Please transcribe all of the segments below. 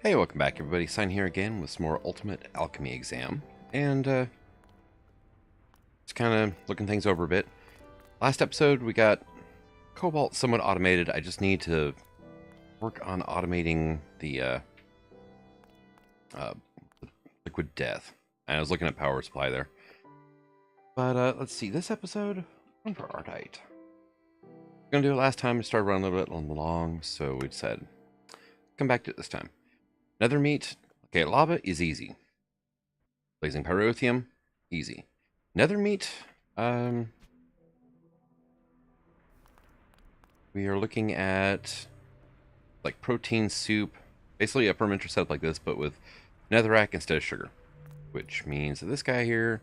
Hey, welcome back everybody. Sign here again with some more Ultimate Alchemy exam. And just kind of looking things over a bit. Last episode we got Cobalt somewhat automated. I just need to work on automating the Liquid Death. And I was looking at power supply there. But let's see, this episode, one for Ardite. Gonna do it last time, it started running a little bit long, so we decided come back to it this time. Nether meat. Okay, lava is easy. Blazing pyrotheum, easy. Nether meat, we are looking at like protein soup, basically a fermenter setup like this, but with netherrack instead of sugar, which means that this guy here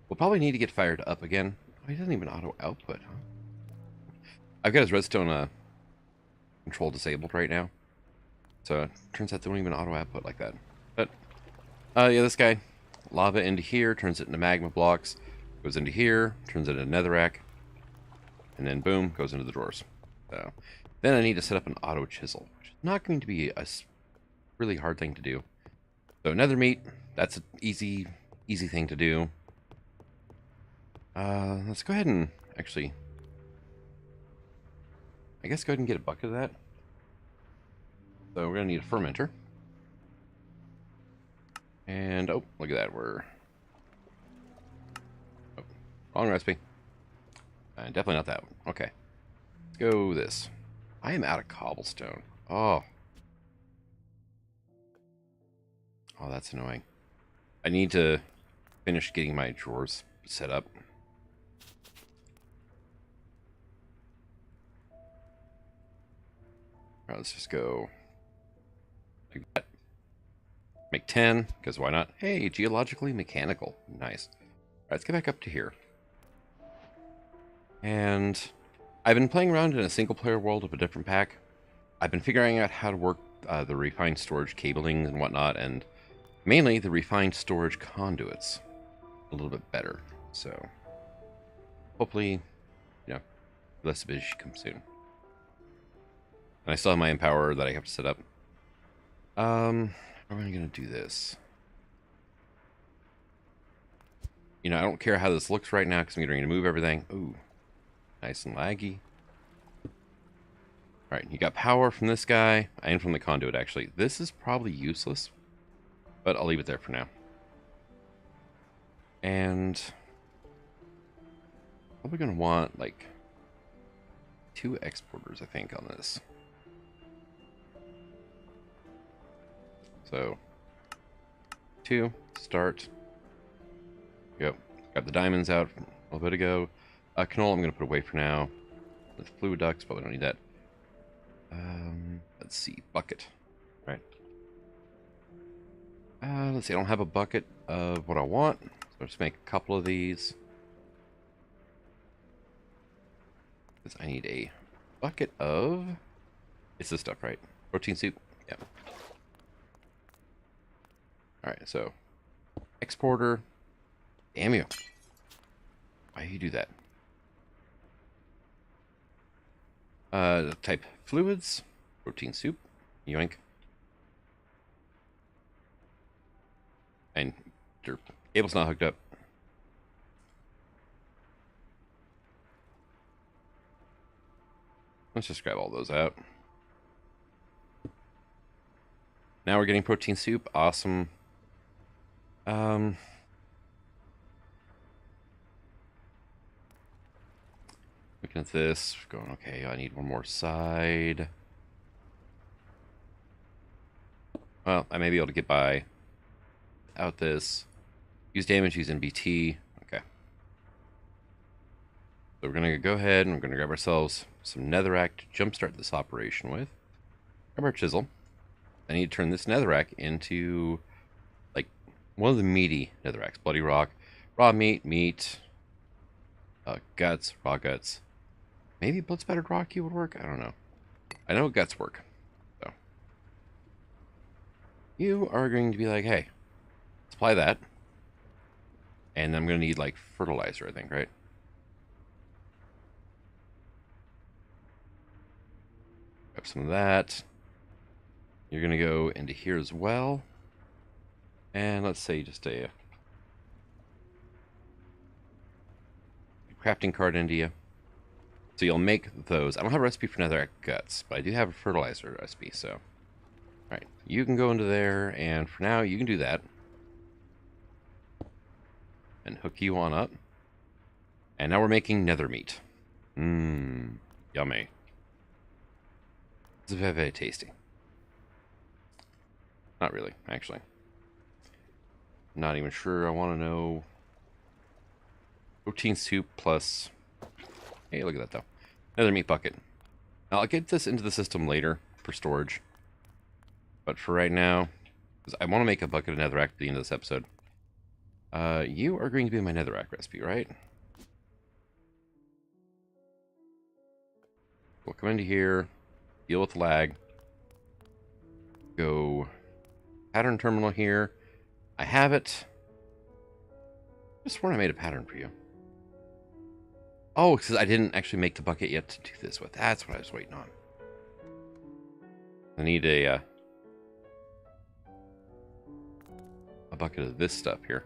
will probably need to get fired up again. Oh, he doesn't even auto output, huh? I've got his redstone control disabled right now. So it turns out they don't even auto output like that. But yeah, this guy, lava into here, turns it into magma blocks, goes into here, turns it into netherrack, and then boom, goes into the drawers. So then I need to set up an auto chisel, which is not going to be a really hard thing to do. So nether meat, that's an easy thing to do. Let's go ahead and actually, I guess go ahead and get a bucket of that. So we're going to need a fermenter. And, oh, look at that. We're... Oh, wrong recipe. Definitely not that one. Okay. Let's go this. I am out of cobblestone. Oh. Oh, that's annoying. I need to finish getting my drawers set up. All right, let's just go like that. Make 10, because why not? Hey, geologically mechanical. Nice. All right, let's get back up to here. And I've been playing around in a single-player world of a different pack. I've been figuring out how to work the refined storage cabling and whatnot, and mainly the refined storage conduits a little bit better. So hopefully, you know, less of it should come soon. And I still have my Empower that I have to set up. How am I going to do this? You know, I don't care how this looks right now because I'm getting ready to move everything. Ooh, nice and laggy. Alright, you got power from this guy and from the conduit, actually. This is probably useless, but I'll leave it there for now. And probably going to want, like, 2 exporters, I think, on this. So, 2, start. Go. Got the diamonds out a little bit ago. Canola I'm going to put away for now. The fluid ducts, but we don't need that. Let's see, bucket. Right. Let's see, I don't have a bucket of what I want. So I'll just make a couple of these. Because I need a bucket of... It's this stuff, right? Protein soup? Yeah. Alright, so... Exporter. Damn you. Why do you do that? Type fluids. Protein soup. Yoink. And your cable's not hooked up. Let's just grab all those out. Now we're getting protein soup. Awesome. Looking at this, going, okay, I need one more side. Well, I may be able to get by without this. Use damage using BT. Okay. So we're going to go ahead and we're going to grab ourselves some netherrack to jumpstart this operation with. Grab our chisel. I need to turn this netherrack into, like, one of the meaty netherracks. Bloody rock, raw meat, guts, raw guts. Maybe blood spattered rocky would work? I don't know. I know guts work. So you are going to be like, hey, supply that. And I'm going to need, like, fertilizer, I think, right? Grab some of that. You're going to go into here as well. And let's say just a crafting card into you. So you'll make those. I don't have a recipe for netherrack guts, but I do have a fertilizer recipe, so. Alright, you can go into there, and for now, you can do that. And hook you on up. And now we're making nether meat. Mmm, yummy. It's very, very tasty. Not really, actually. Not even sure I want to know. Protein soup plus... Hey, look at that, though. Another meat bucket. Now, I'll get this into the system later for storage. But for right now, because I want to make a bucket of netherrack at the end of this episode. You are going to be my netherrack recipe, right? We'll come into here, deal with lag. Go pattern terminal here. I have it. I sworn I made a pattern for you. Oh, because I didn't actually make the bucket yet to do this with. That's what I was waiting on. I need a bucket of this stuff here.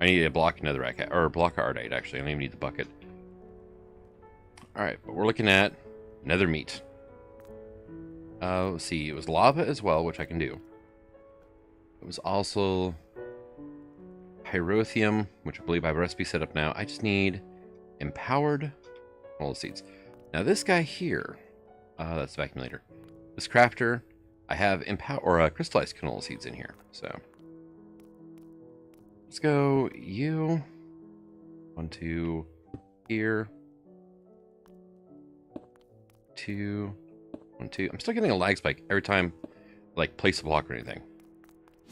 I need a block of netherrack, or a block of Ardite, actually. I don't even need the bucket. Alright, but we're looking at nether meat. Let's see, it was lava as well, which I can do. It was also pyrotheum, which I believe I have a recipe set up now. I just need empowered canola seeds. Now this guy here, that's the vacuumulator. This crafter, I have crystallized canola seeds in here. So let's go you. 1, 2 here. 2, 1, 2. I'm still getting a lag spike every time, like, place a block or anything.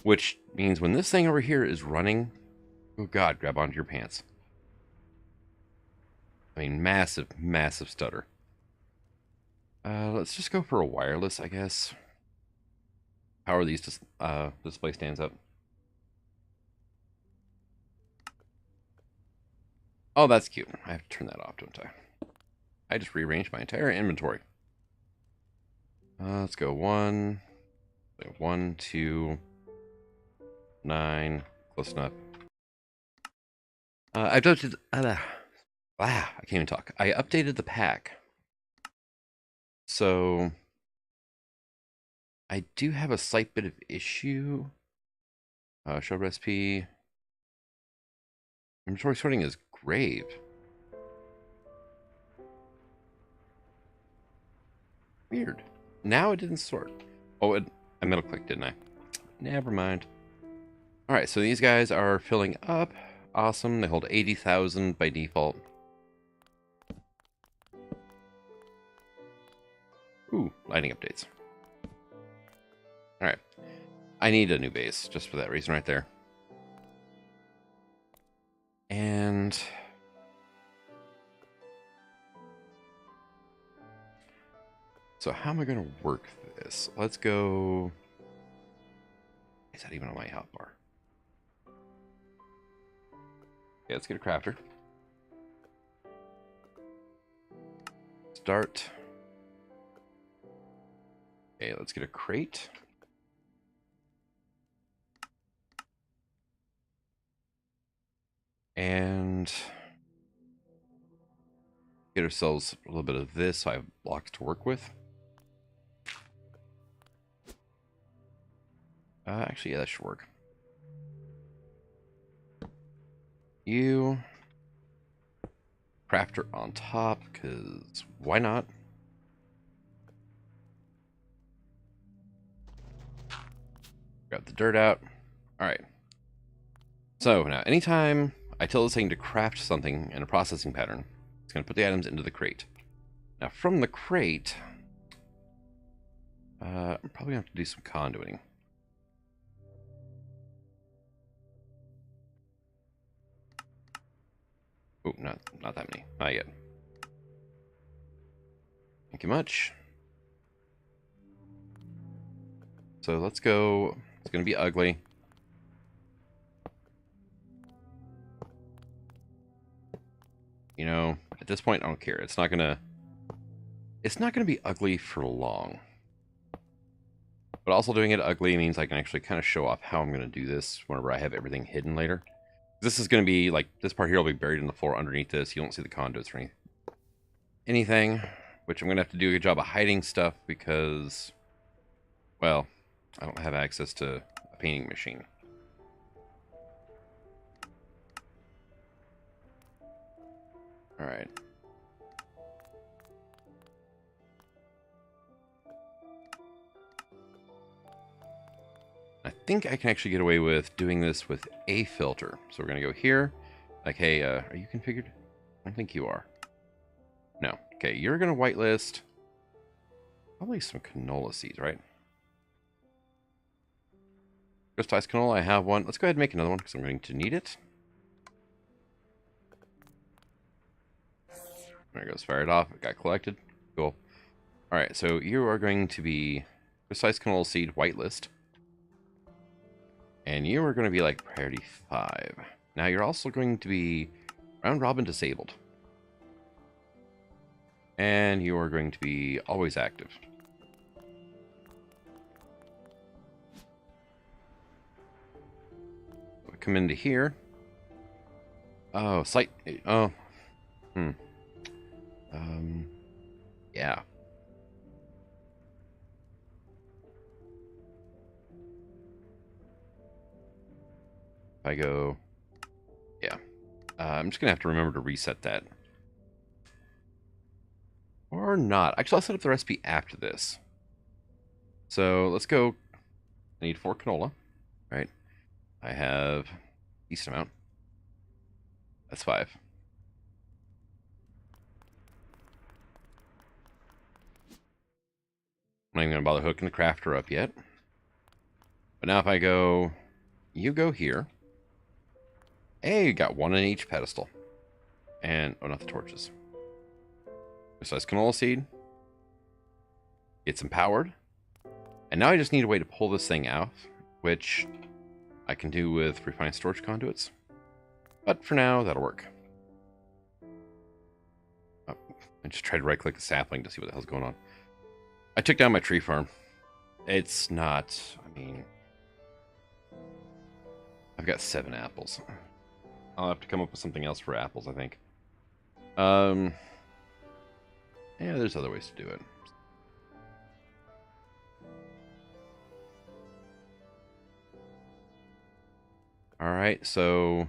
Which means when this thing over here is running, oh god, grab onto your pants. I mean, massive, massive stutter. Let's just go for a wireless, I guess. Power these display stands up. Oh, that's cute. I have to turn that off, don't I? I just rearranged my entire inventory. Let's go 1, 2, 9, close enough. I've updated. I can't even talk. I updated the pack, so I do have a slight bit of issue. Show recipe. Inventory sorting is grave. Weird. Now it didn't sort. Oh, I middle clicked, didn't I? Never mind. Alright, so these guys are filling up. Awesome. They hold 80,000 by default. Ooh, lighting updates. Alright. I need a new base, just for that reason right there. And... so how am I going to work this? Let's go... Is that even on my hotbar? Okay, let's get a crafter. Start. Okay, let's get a crate. And get ourselves a little bit of this so I have blocks to work with. Actually, yeah, that should work. You crafter on top, because why not? Grab the dirt out. Alright. So now, anytime I tell this thing to craft something in a processing pattern, it's going to put the items into the crate. Now, from the crate, I'm probably going to have to do some conduiting. Oh, not that many. Not yet. Thank you much. So let's go. It's going to be ugly. You know, at this point, I don't care. It's not going to it's not going to be ugly for long. But also doing it ugly means I can actually kind of show off how I'm going to do this whenever I have everything hidden later. This is going to be, like, this part here will be buried in the floor underneath this. You don't see the conduits or anything. Which I'm going to have to do a good job of hiding stuff because, well, I don't have access to a painting machine. Alright. I think I can actually get away with doing this with a filter. So we're going to go here. Like, hey, are you configured? I don't think you are. No. Okay, you're going to whitelist probably some canola seeds, right? Crystallized canola, I have one. Let's go ahead and make another one because I'm going to need it. There it goes, fired off. It got collected. Cool. Alright, so you are going to be crystallized canola seed whitelist. And you are going to be like priority 5. Now you're also going to be round robin disabled. And you are going to be always active. We come into here. Oh, site. Oh. Yeah. If I go, yeah. I'm just gonna have to remember to reset that. Or not. Actually, I'll set up the recipe after this. So let's go. I need 4 canola. Right. I have a decent amount. That's 5. I'm not even gonna bother hooking the crafter up yet. But now if I go, you go here. Hey, you got 1 in each pedestal. And, oh, not the torches. Besides canola seed. It's empowered. And now I just need a way to pull this thing out, which I can do with refined storage conduits. But for now, that'll work. Oh, I just tried to right-click the sapling to see what the hell's going on. I took down my tree farm. It's not, I mean, I've got 7 apples. I'll have to come up with something else for apples, I think. Yeah, there's other ways to do it. Alright, so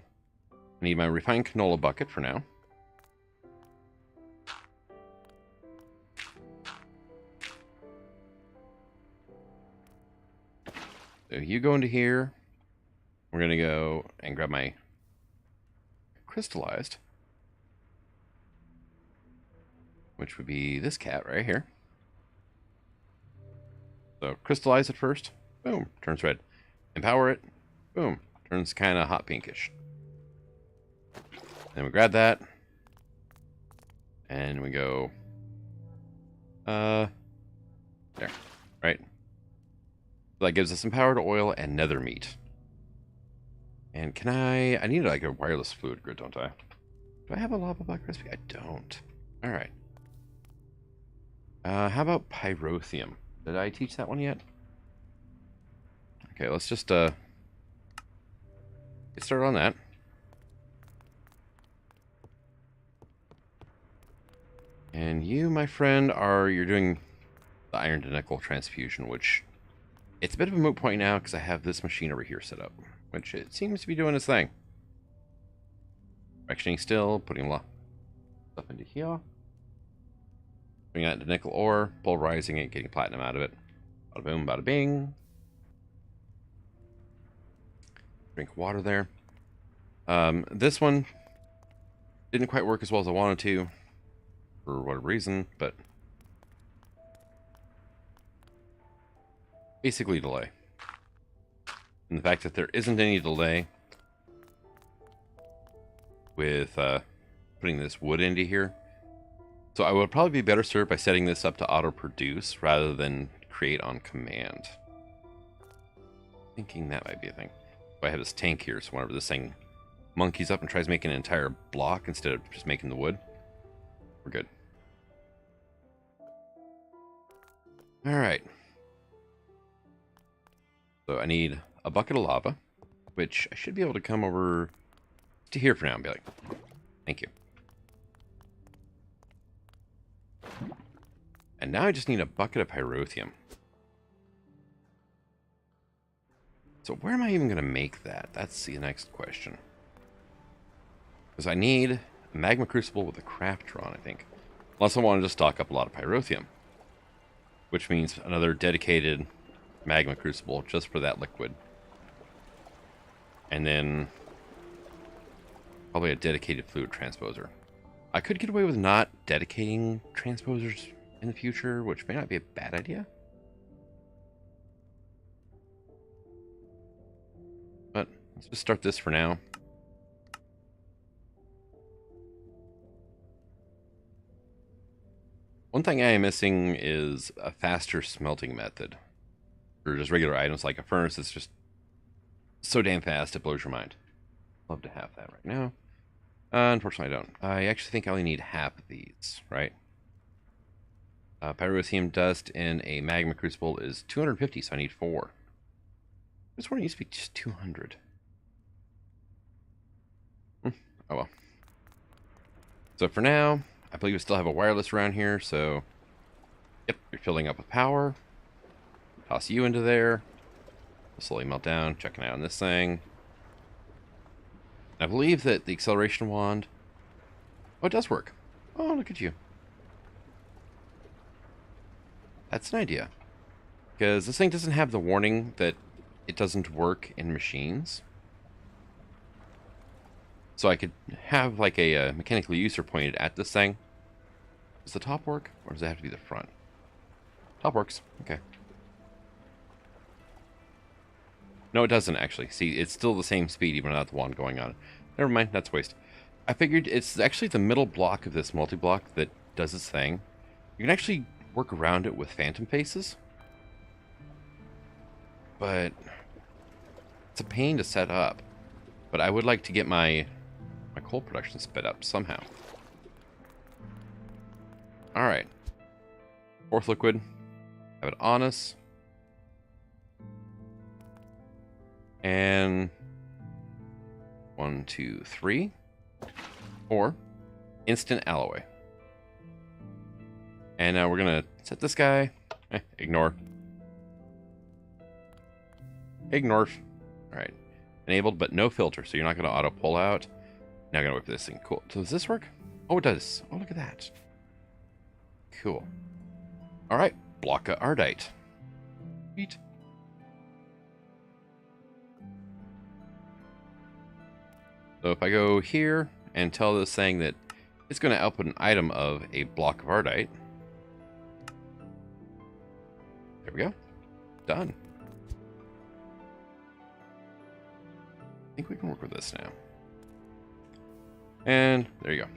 I need my refined canola bucket for now. So you go into here. We're going to go and grab my crystallized, which would be this cat right here. So crystallize it first. Boom. Turns red. Empower it. Boom. Turns kind of hot pinkish. Then we grab that. And we go... there. Right? So that gives us empowered oil and nether meat. And can I need like a wireless fluid grid, don't I? Do I have a lava block recipe? I don't. Alright. How about pyrotheum? Did I teach that one yet? Okay, let's just get started on that. And you, my friend, you're doing the iron to nickel transfusion, which it's a bit of a moot point now because I have this machine over here set up, which it seems to be doing its thing. Fractioning still, putting a lot of stuff into here. Putting that into nickel ore, pulverizing it, getting platinum out of it. Bada boom, bada bing. Drink water there. This one didn't quite work as well as I wanted to, for whatever reason, but basically delay. And the fact that there isn't any delay with putting this wood into here. So I would probably be better served by setting this up to auto-produce rather than create on command. Thinking that might be a thing. If I have this tank here, so whenever this thing monkeys up and tries making an entire block instead of just making the wood, we're good. All right. So I need a bucket of lava, which I should be able to come over to here for now and be like, thank you. And now I just need a bucket of pyrotheum. So where am I even going to make that? That's the next question. Because I need a magma crucible with a craftron, I think. Unless I want to just stock up a lot of pyrotheum. Which means another dedicated magma crucible just for that liquid. And then probably a dedicated fluid transposer. I could get away with not dedicating transposers in the future, which may not be a bad idea. But let's just start this for now. One thing I am missing is a faster smelting method. For just regular items like a furnace, it's just so damn fast it blows your mind. Love to have that right now. Unfortunately, I don't. I actually think I only need half of these, right? Pyrotheum dust in a magma crucible is 250, so I need 4. This one used to be just 200. Oh well. So for now, I believe we still have a wireless around here, so yep, you're filling up with power. Toss you into there. Slowly melt down, checking out on this thing. I believe that the acceleration wand... Oh, it does work. Oh, look at you. That's an idea. Because this thing doesn't have the warning that it doesn't work in machines. So I could have like a mechanical user pointed at this thing. Does the top work? Or does it have to be the front? Top works. Okay. No, it doesn't actually. See, it's still the same speed even without the wand going on. Never mind, that's waste. I figured it's actually the middle block of this multi-block that does its thing. You can actually work around it with phantom faces. But it's a pain to set up. But I would like to get my coal production sped up somehow. Alright. 4th liquid. Have it on us. And 1, 2, 3, 4. Instant alloy. And now we're gonna set this guy. Ignore. Ignore. Alright. Enabled, but no filter, so you're not gonna auto pull out. Now I'm gonna wait for this thing. Cool. So does this work? Oh, it does. Oh, look at that. Cool. Alright. Block of Ardite. Sweet. So if I go here and tell this thing that it's going to output an item of a block of Ardite. There we go. Done. I think we can work with this now. And there you go.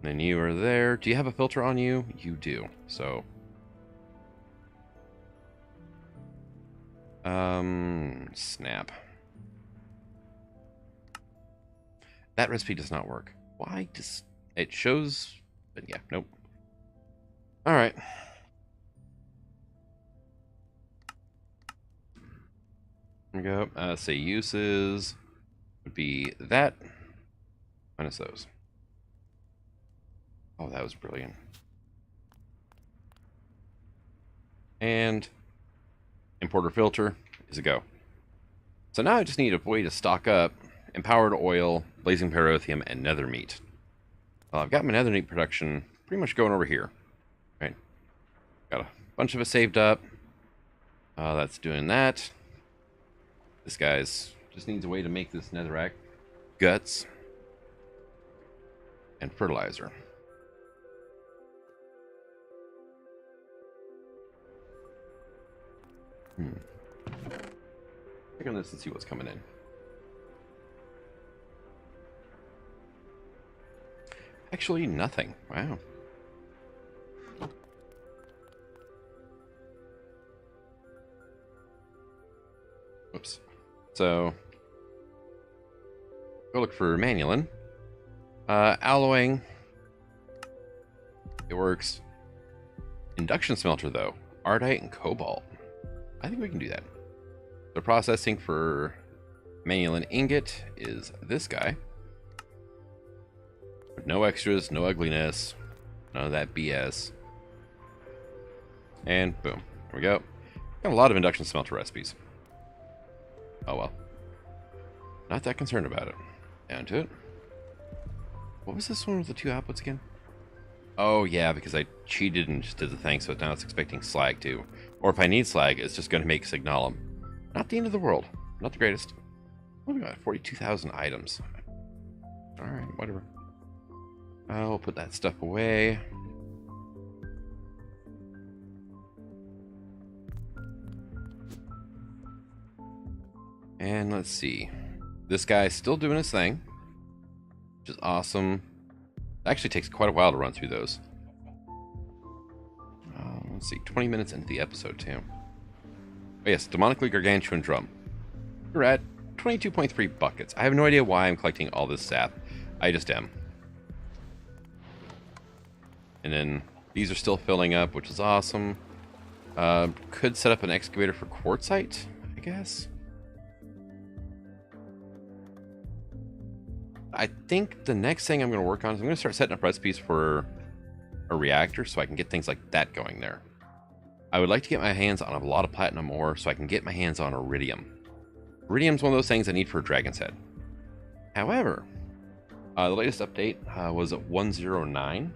Then you are there. Do you have a filter on you? You do. So. Snap. That recipe does not work. Why does it shows? But yeah, nope. All right. There we go. Say uses would be that minus those. Oh, that was brilliant. And importer filter is a go. So now I just need a way to stock up empowered oil, blazing pyrotheum, and nether meat. Well, I've got my nether meat production pretty much going over here. Right. Got a bunch of it saved up. That's doing that. This guy's just needs a way to make this netherrack guts and fertilizer. Click on this and see what's coming in. Actually, nothing. Wow. Whoops. So, go look for manulin. Alloying. It works. Induction smelter, though. Ardite and cobalt. I think we can do that. The processing for manulin ingot is this guy. No extras, no ugliness, none of that BS. And boom. There we go. Got a lot of induction smelter recipes. Oh well. Not that concerned about it. Down to it. What was this one with the 2 outputs again? Oh yeah, because I cheated and just did the thing, so now it's expecting slag too. Or if I need slag, it's just going to make signalum. Not the end of the world. Not the greatest. Oh my god, 42,000 items. Alright, whatever. I'll put that stuff away. And let's see. This guy's still doing his thing, which is awesome. It actually takes quite a while to run through those. Let's see, 20 minutes into the episode too. Oh yes, demonically gargantuan drum. We're at 22.3 buckets. I have no idea why I'm collecting all this sap. I just am. And then these are still filling up, which is awesome. Could set up an excavator for quartzite, I guess. I think the next thing I'm going to work on is I'm going to start setting up recipes for a reactor so I can get things like that going there. I would like to get my hands on a lot of platinum ore so I can get my hands on iridium. Iridium's one of those things I need for a dragon's head. However, the latest update was at 109.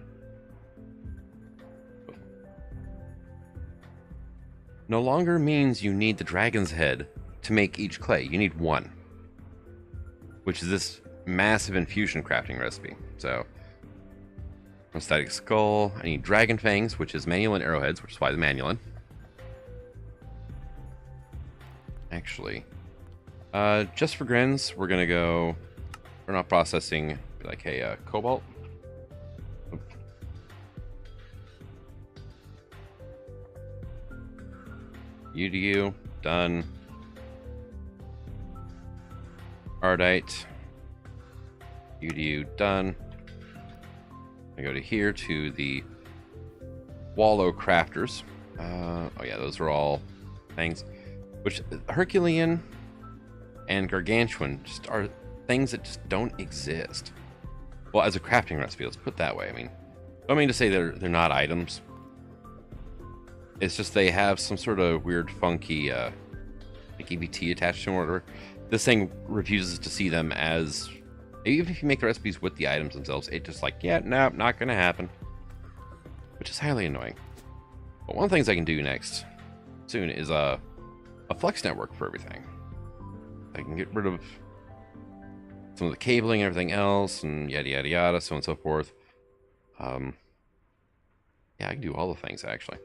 No longer means you need the dragon's head to make each clay. You need one, which is this massive infusion crafting recipe. So, static skull. I need dragon fangs, which is manulin arrowheads, which is why the manulin. Actually, just for grins, we're gonna go. We're not processing like a cobalt. UDU done. Ardite. UDU done. I go to here to the Wallow Crafters. Oh yeah, those are all things. Which Herculean and Gargantuan just are things that just don't exist. Well, as a crafting recipe, let's put it that way. I mean, I don't mean to say they're not items. It's just they have some sort of weird, funky, like EBT attached to them or whatever. This thing refuses to see them as, even if you make the recipes with the items themselves, it just like, yeah, no, not gonna happen. Which is highly annoying. But one of the things I can do next, soon, is a flex network for everything. I can get rid of some of the cabling and everything else, and yada yada yada, so on and so forth. Yeah, I can do all the things, actually.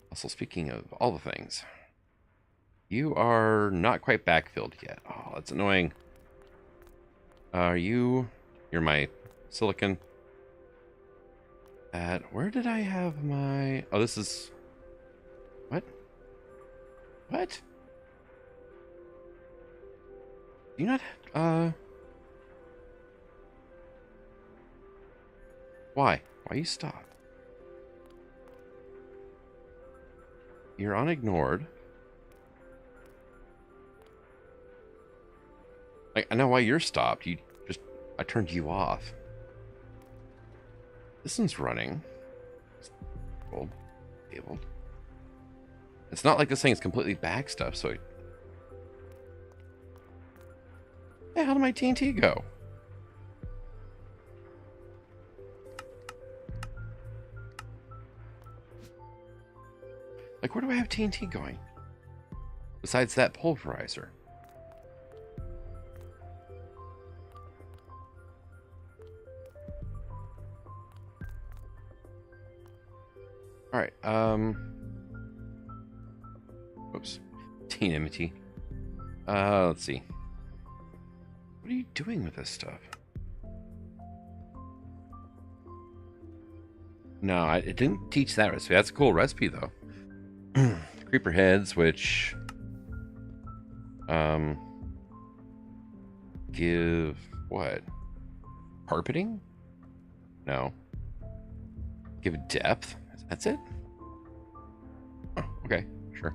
Also, speaking of all the things, you are not quite backfilled yet. Oh, that's annoying. You're my silicon. Where did I have my... Oh, this is... What? What? Do you not... Why? Why you stop? You're unignored. Like, I know why you're stopped. You just... I turned you off. This one's running. Able. It's not like this thing is completely back stuff, so... Hey, how did my TNT go? Like, where do I have TNT going? Besides that pulverizer. Alright, Oops. Teen enmity. Let's see. What are you doing with this stuff? No, it didn't teach that recipe. That's a cool recipe, though. Creeper heads, which... give... what? Carpeting? No. Give depth? That's it? Oh, okay, sure.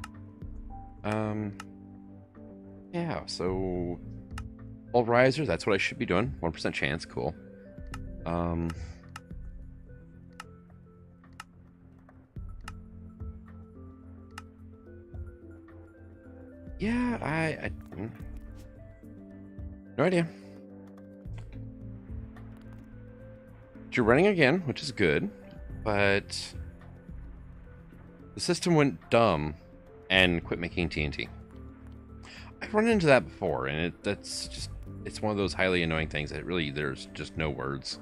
Yeah, so all risers, that's what I should be doing. 1% chance, cool. Yeah, no idea. You're running again, which is good, but the system went dumb and quit making TNT. I've run into that before, and it's one of those highly annoying things that really there's just no words.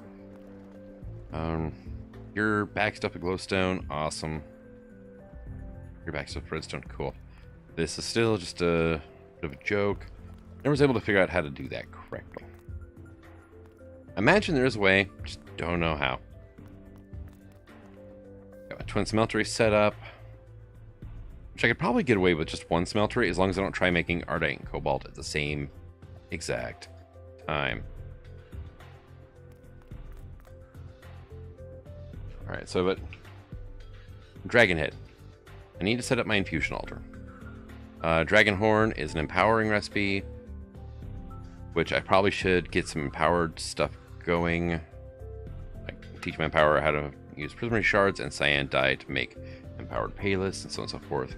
Your backstuff of glowstone, awesome. Your backstuff of redstone, cool. This is still just a bit of a joke. Never was able to figure out how to do that correctly. Imagine there is a way, just don't know how. Got my twin smeltery set up, which I could probably get away with just one smeltery as long as I don't try making Ardite and Cobalt at the same exact time. Alright, so but Dragon Head. I need to set up my infusion altar. Dragon Horn is an empowering recipe, which I probably should get some empowered stuff going. I teach my empower how to use prismarine shards and cyan dye to make empowered paylists and so on and so forth.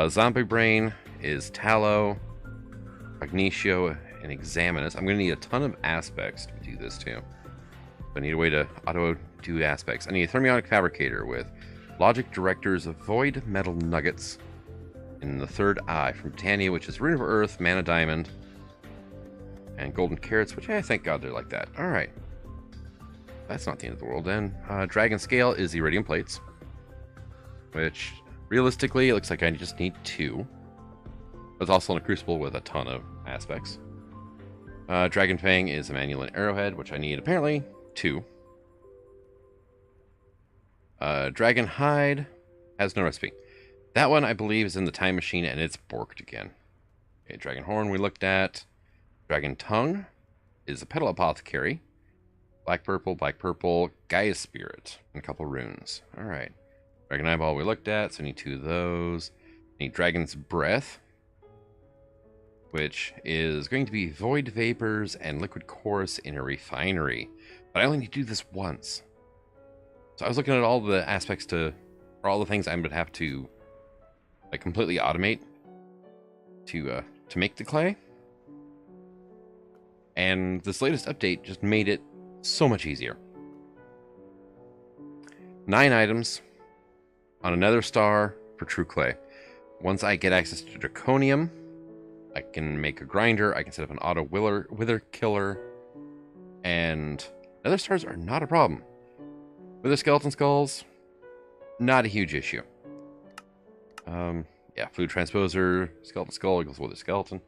Zombie Brain is tallow, magnetio, and examinus. I'm going to need a ton of aspects to do this too. I need a way to auto do aspects. I need a thermionic fabricator with logic directors of void metal nuggets in the third eye from Britannia, which is rune of earth, mana diamond, and golden carrots, which I thank God they're like that. All right, that's not the end of the world then. Dragon scale is iridium plates, which realistically it looks like I just need 2. It's also in a crucible with a ton of aspects. Dragon Fang is a manual arrowhead, which I need apparently 2. Dragon Hide has no recipe. That one I believe is in the time machine and it's borked again. Okay, Dragon Horn we looked at. Dragon Tongue is a petal apothecary. Black purple, Gaia Spirit, and a couple runes. Alright. Dragon Eyeball we looked at, so I need 2 of those. I need Dragon's Breath, which is going to be Void Vapors and Liquid Chorus in a refinery. But I only need to do this once. So I was looking at all the aspects or all the things I would have to like completely automate to make the clay. And this latest update just made it so much easier. 9 items on another star for true clay. Once I get access to draconium, I can make a grinder, I can set up an auto wither killer, and nether stars are not a problem. Wither skeleton skulls, not a huge issue. Yeah, fluid transposer, skeleton skull equals wither skeleton.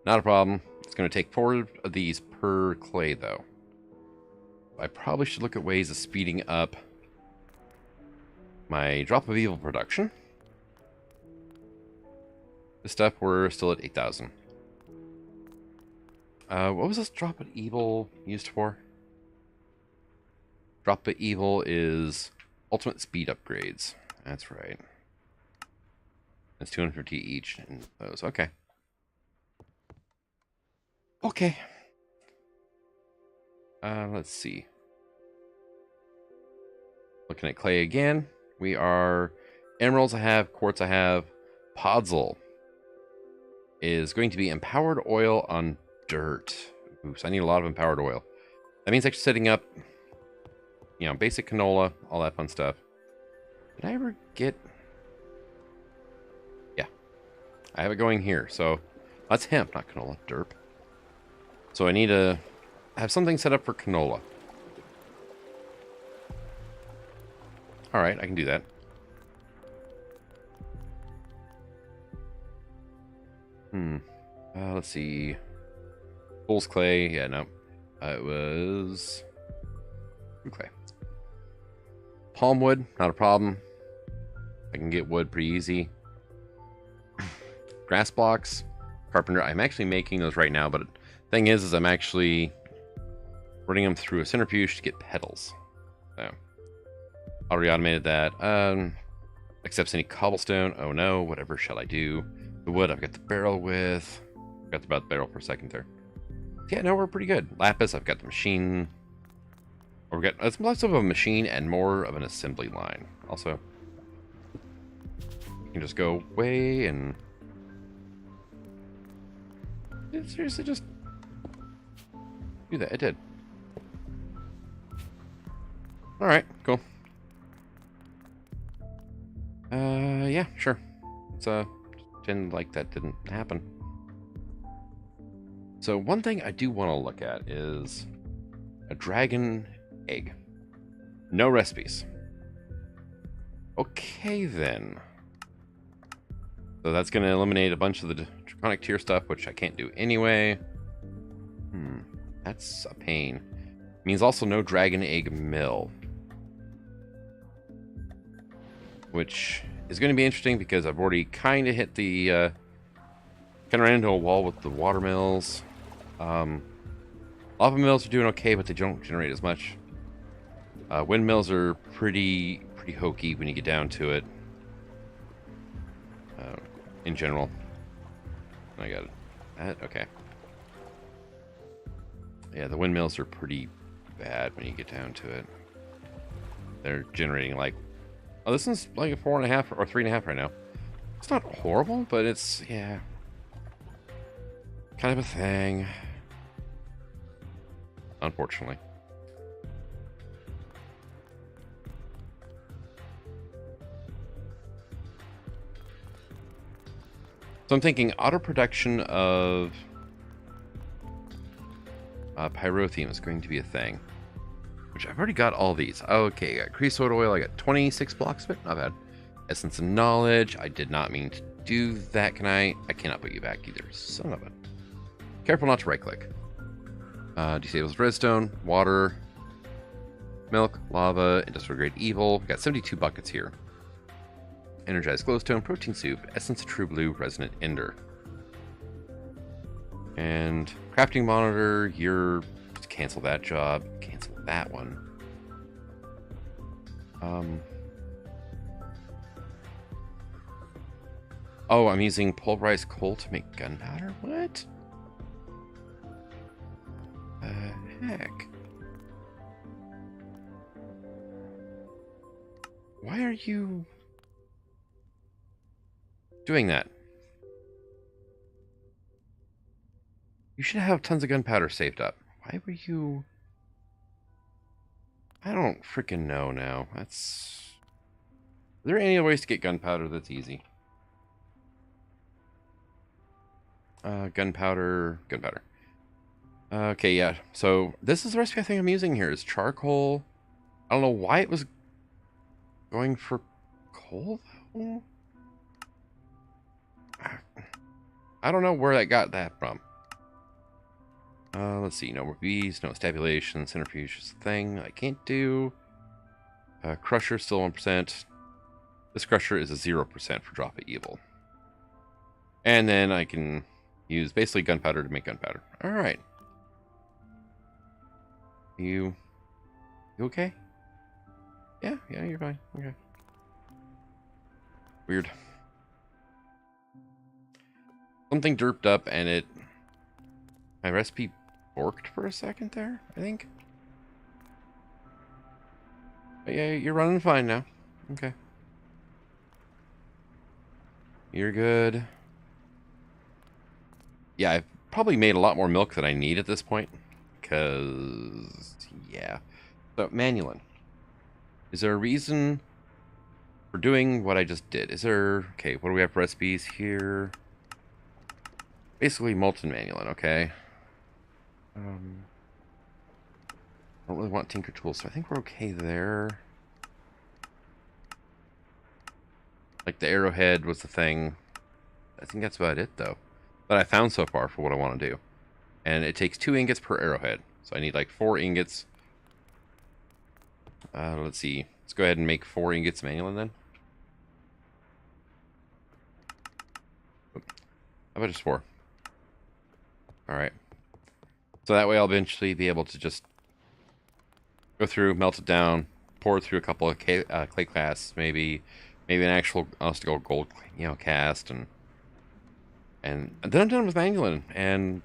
Not a problem. It's going to take 4 of these per clay, though. I probably should look at ways of speeding up my drop of evil production. This stuff, we're still at 8,000. What was this drop of evil used for? Drop of evil is ultimate speed upgrades. That's right. It's 250 each in those. Okay. Okay. Let's see. Looking at clay again. We are emeralds I have, quartz I have. Podzol is going to be empowered oil on dirt. Oops, I need a lot of empowered oil. That means actually setting up, you know, basic canola, all that fun stuff. Did I ever get... Yeah. I have it going here, so that's hemp, not canola, derp. So I need to have something set up for canola. Alright, I can do that. Let's see. Fool's clay. Yeah, no. It was... clay. Palm wood, not a problem. I can get wood pretty easy. Grass blocks. Carpenter. I'm actually making those right now, but thing is I'm actually running them through a centrifuge to get petals. So Already automated that. Accepts any cobblestone. Oh no, whatever shall I do? The wood I've got the barrel with. Got about the barrel for a second there. Yeah, no, we're pretty good. Lapis, I've got the machine. Or we've got it's less of a machine and more of an assembly line. Also, you can just go away and seriously just do that. It did. All right, cool. Yeah, sure. It's pretend like that didn't happen. So one thing I do want to look at is a dragon egg. No recipes. Okay, then. So that's going to eliminate a bunch of the draconic tier stuff, which I can't do anyway. That's a pain. Means also no dragon egg mill. Which is going to be interesting because I've already kind of hit the... kind of ran into a wall with the water mills. Lava mills are doing okay, but they don't generate as much. Windmills are pretty hokey when you get down to it. In general. I got it. Okay. Yeah, the windmills are pretty bad when you get down to it. They're generating like... Oh, this is like a 4.5 or 3.5 right now. It's not horrible, but it's, yeah, kind of a thing. Unfortunately. So I'm thinking auto production of pyrotheme is going to be a thing. Which I've already got all these. Okay, I got creosote oil. I got 26 blocks of it. Not bad. Essence of knowledge. I did not mean to do that. Can I? I cannot put you back either. Son of a... Careful not to right click. Disables redstone, water, milk, lava, industrial grade evil. We got 72 buckets here. Energized glowstone, protein soup, essence of true blue, resonant ender. And crafting monitor, you're... Just cancel that job. Cancel that one. Oh, I'm using pulverized coal to make gunpowder? What? Heck? Why are you doing that? You should have tons of gunpowder saved up. Why were you... I don't freaking know now. That's... Are there any ways to get gunpowder that's easy? Gunpowder. Okay, yeah. So this is the recipe I think I'm using here. Is charcoal. I don't know why it was going for coal, though. I don't know where that got that from. Let's see. No more bees, no stabulation, centrifuge is a thing I can't do. Crusher still 1%. This crusher is a 0% for drop of evil. And then I can use basically gunpowder to make gunpowder. All right. You okay? Yeah, you're fine. Okay. Weird. Something derped up and it... My recipe borked for a second there, I think. But yeah, you're running fine now. Okay. You're good. Yeah, I've probably made a lot more milk than I need at this point. Because, yeah. So, Manulin. Is there a reason for doing what I just did? Is there... Okay, what do we have for recipes here? Basically, molten Manulin, okay. I don't really want tinker tools, so I think we're okay there. Like, the arrowhead was the thing. I think that's about it, though. That I found so far for what I want to do. And it takes 2 ingots per arrowhead. So I need like 4 ingots. Let's see. Let's go ahead and make 4 ingots manually then. How about just 4? Alright. So that way I'll eventually be able to just go through, melt it down, pour through a couple of clay casts, maybe an actual honest to gold, cast, and then I'm done with Mangolin. And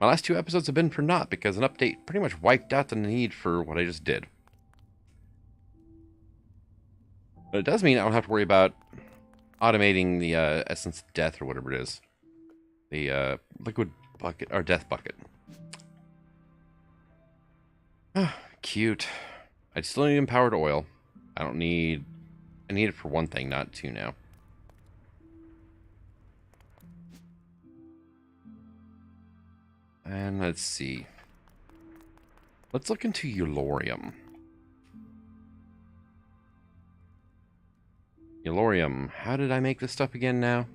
my last 2 episodes have been for naught because an update pretty much wiped out the need for what I just did. But it does mean I don't have to worry about automating the Essence of Death or whatever it is. The liquid bucket, or death bucket. Cute. I still need empowered oil. I need it for 1 thing, not 2 now. And let's see. Let's look into Eulorium. Eulorium. How did I make this stuff again now?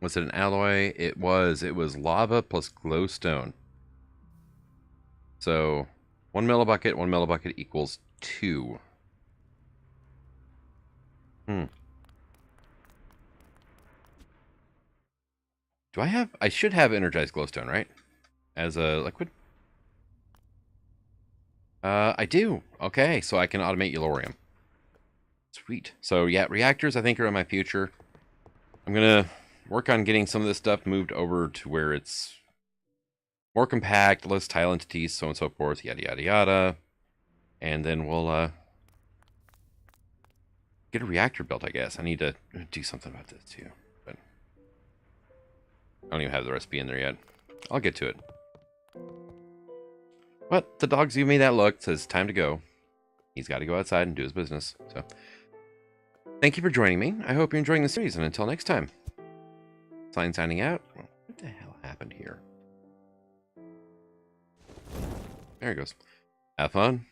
Was it an alloy? It was. It was lava plus glowstone. So 1 millibucket equals 2. Do I have... I should have energized glowstone, right? As a liquid? I do. Okay, so I can automate Eulorium. Sweet. So yeah, reactors I think are in my future. I'm gonna work on getting some of this stuff moved over to where it's more compact, less tile entities, so on and so forth, yada yada yada. And then we'll get a reactor built, I guess. I need to do something about this too. But I don't even have the recipe in there yet. I'll get to it. But the dog's giving me that look, says time to go. He's got to go outside and do his business. So thank you for joining me. I hope you're enjoying the series, and until next time. Signing out. What the hell happened here? There it goes. Have fun.